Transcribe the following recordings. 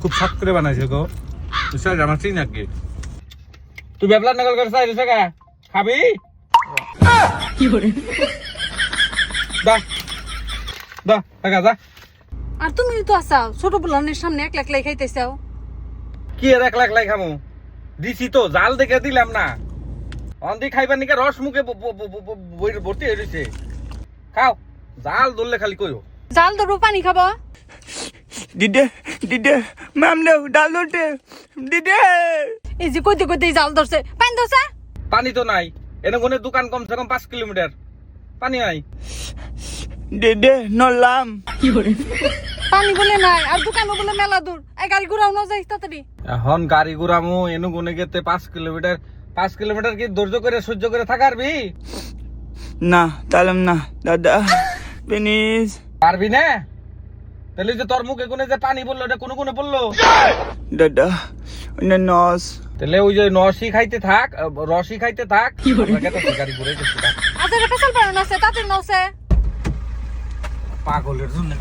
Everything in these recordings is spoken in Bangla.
খুব শখ করে বানাইছে গো বুঝছিস আমার চিন নাকি তুই বেবলা নকল করে চাই রেছে কা খাবি কি করে দা দা টাকা যা আর তুমি তো আসাও ছোট বলানের সামনে এক লাখ লাই খাইতেছাও কি আর 1 লাখ লাই খামু দিছি তো জাল দেখে দিলাম না অন্দি খাইবার নিকে রস মুখে ভর্তি হয়ে রইছে খাও জাল ধরলে খালি কইও জাল ধরবো পানি খাবো দিদে দিদে ম্যাম নে ডাল দে দিদে এই যে কইতে কইতে জাল ধরছে পানি ধরছে পানি তো নাই এনে কোনে দোকান কমসে কম 5 কিলোমিটার পানি নাই দিদে নলাম কি করে পানি বলে নাই আর দোকানও বলে মেলা দূর এই গাড়ি ঘুরাও না যাই তাড়াতাড়ি এখন গাড়ি ঘুরামু এনু কোনে গেতে 5 কিলোমিটার 5 কিলোমিটার কি ধৈর্য করে সহ্য করে থাকারবি না তালাম না দাদা প্লিজ পারবি না তাহলে যে তোর মুখে কোনে যে পানি বললো এটা কোন কোনে বললো দাদা ওনে নস তাহলে ওই যে নসি খাইতে থাক রসি খাইতে থাক আমরা গেতে গাড়ি ঘুরে গেছি আচ্ছা রে পেছাল পারো না সে তাতে নসে পাগলের জন্য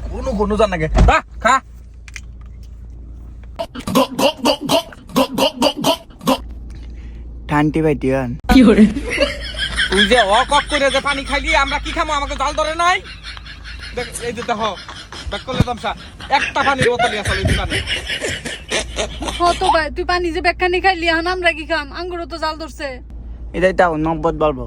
কোনো জানা গে খা ঠান্টি বাইটিয়ান কি করে তুই যে অকক করে যে পানি খাইলি আমরা কি খামো আমাকে জল ধরে নাই দেখ এই যে দেখো ব্যাক করলে তামসা একটা পানির বোতল আসলে এই পানি তো ভাই তুই পানি যে বেখানি খাইলি এখন আমরা কি খাম আঙ্গুরও তো জাল ধরছে এটাই তাও 90 বলবো